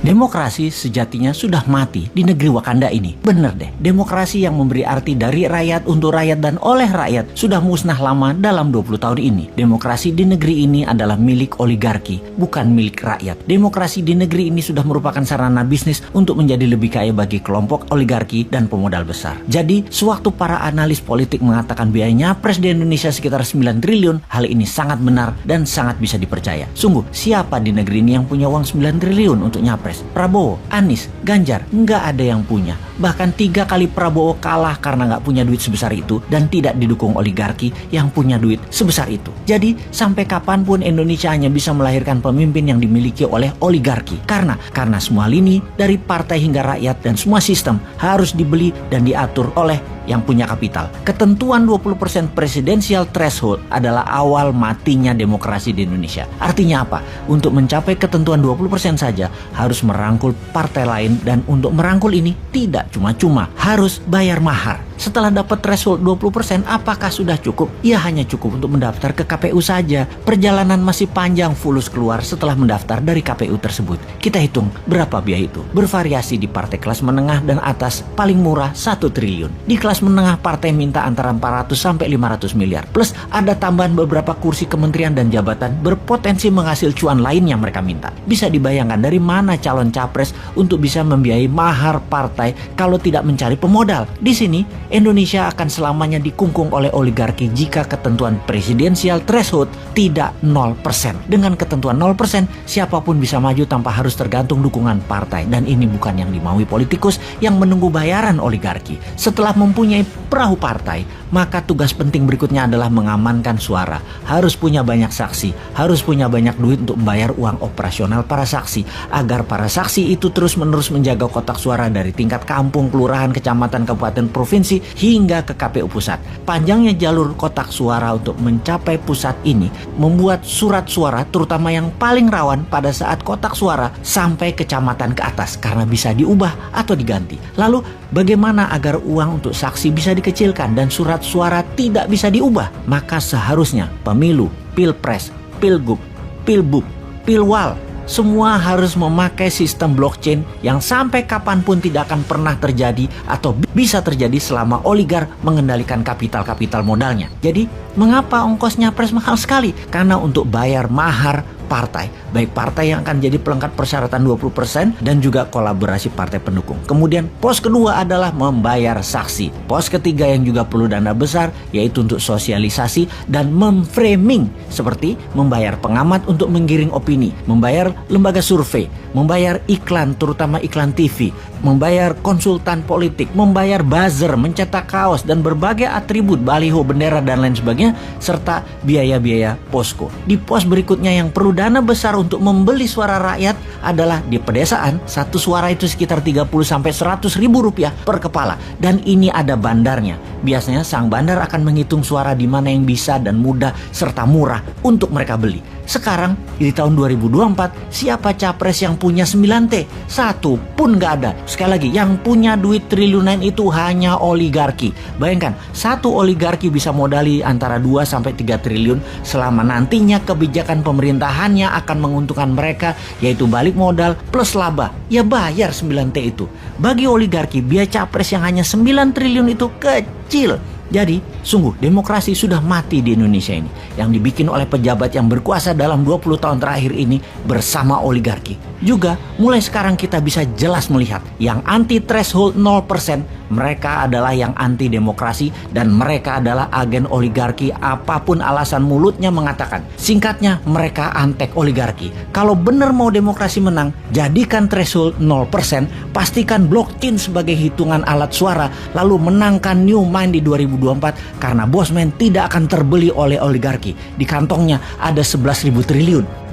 Demokrasi sejatinya sudah mati di negeri Wakanda ini. Bener deh, demokrasi yang memberi arti dari rakyat untuk rakyat dan oleh rakyat sudah musnah lama dalam 20 tahun ini. Demokrasi di negeri ini adalah milik oligarki, bukan milik rakyat. Demokrasi di negeri ini sudah merupakan sarana bisnis untuk menjadi lebih kaya bagi kelompok oligarki dan pemodal besar. Jadi, sewaktu para analis politik mengatakan biaya nyapres di Indonesia sekitar 9 triliun, hal ini sangat benar dan sangat bisa dipercaya. Sungguh, siapa di negeri ini yang punya uang 9 triliun untuk nyapres? Prabowo, Anies, Ganjar, nggak ada yang punya. Bahkan 3 kali Prabowo kalah karena nggak punya duit sebesar itu dan tidak didukung oligarki yang punya duit sebesar itu. Jadi sampai kapanpun Indonesia hanya bisa melahirkan pemimpin yang dimiliki oleh oligarki. Karena semua lini dari partai hingga rakyat dan semua sistem harus dibeli dan diatur oleh yang punya kapital. Ketentuan 20% presidensial threshold adalah awal matinya demokrasi di Indonesia. Artinya apa? Untuk mencapai ketentuan 20% saja harus merangkul partai lain, dan untuk merangkul ini tidak cuma-cuma, harus bayar mahar. Setelah dapat threshold 20%, apakah sudah cukup? Ya hanya cukup untuk mendaftar ke KPU saja. Perjalanan masih panjang fulus keluar setelah mendaftar dari KPU tersebut. Kita hitung berapa biaya itu. Bervariasi di partai kelas menengah dan atas, paling murah 1 triliun. Di kelas menengah partai minta antara 400 sampai 500 miliar. Plus ada tambahan beberapa kursi kementerian dan jabatan berpotensi menghasil cuan lain yang mereka minta. Bisa dibayangkan dari mana calon capres untuk bisa membiayai mahar partai kalau tidak mencari pemodal. Di sini Indonesia akan selamanya dikungkung oleh oligarki jika ketentuan presidensial threshold tidak 0%. Dengan ketentuan 0%, siapapun bisa maju tanpa harus tergantung dukungan partai. Dan ini bukan yang dimaui politikus yang menunggu bayaran oligarki. Setelah mempunyai perahu partai, maka tugas penting berikutnya adalah mengamankan suara. Harus punya banyak saksi, harus punya banyak duit untuk membayar uang operasional para saksi, agar para saksi itu terus-menerus menjaga kotak suara dari tingkat kampung, kelurahan, kecamatan, kabupaten, provinsi, hingga ke KPU pusat. Panjangnya jalur kotak suara untuk mencapai pusat ini membuat surat suara, terutama yang paling rawan pada saat kotak suara, sampai kecamatan ke atas karena bisa diubah atau diganti. Lalu bagaimana agar uang untuk saksi bisa dikecilkan dan surat suara tidak bisa diubah? Maka seharusnya pemilu, pilpres, pilgub, pilbub, pilwal, semua harus memakai sistem blockchain yang sampai kapanpun tidak akan pernah terjadi atau bisa terjadi selama oligar mengendalikan kapital-kapital modalnya. Jadi, mengapa ongkos nyapres mahal sekali? Karena untuk bayar mahar partai, baik partai yang akan jadi pelengkap persyaratan 20% dan juga kolaborasi partai pendukung. Kemudian pos kedua adalah membayar saksi. Pos ketiga yang juga perlu dana besar yaitu untuk sosialisasi dan memframing, seperti membayar pengamat untuk menggiring opini, membayar lembaga survei, membayar iklan terutama iklan TV, membayar konsultan politik, membayar buzzer, mencetak kaos dan berbagai atribut baliho, bendera dan lain sebagainya, serta biaya-biaya posko. Di pos berikutnya yang perlu dana besar untuk membeli suara rakyat adalah di pedesaan. Satu suara itu sekitar 30 sampai 100 ribu rupiah per kepala, dan ini ada bandarnya. Biasanya sang bandar akan menghitung suara di mana yang bisa dan mudah serta murah untuk mereka beli. Sekarang di tahun 2024, siapa capres yang punya 9T? Satu pun gak ada. Sekali lagi, yang punya duit triliunan itu hanya oligarki. Bayangkan, satu oligarki bisa modali antara 2 sampai 3 triliun selama nantinya kebijakan pemerintahannya akan menguntungkan mereka, yaitu balik modal plus laba. Ya bayar 9T itu. Bagi oligarki, biaya capres yang hanya 9 triliun itu kecil. Jadi, sungguh demokrasi sudah mati di Indonesia ini, yang dibikin oleh pejabat yang berkuasa dalam 20 tahun terakhir ini bersama oligarki. Juga, mulai sekarang kita bisa jelas melihat yang anti threshold 0%, mereka adalah yang anti demokrasi dan mereka adalah agen oligarki apapun alasan mulutnya mengatakan. Singkatnya, mereka antek oligarki. Kalau benar mau demokrasi menang, jadikan threshold 0%, pastikan blockchain sebagai hitungan alat suara, lalu menangkan New Mind di 2024 karena Bosman tidak akan terbeli oleh oligarki. Di kantongnya ada 11.000 triliun.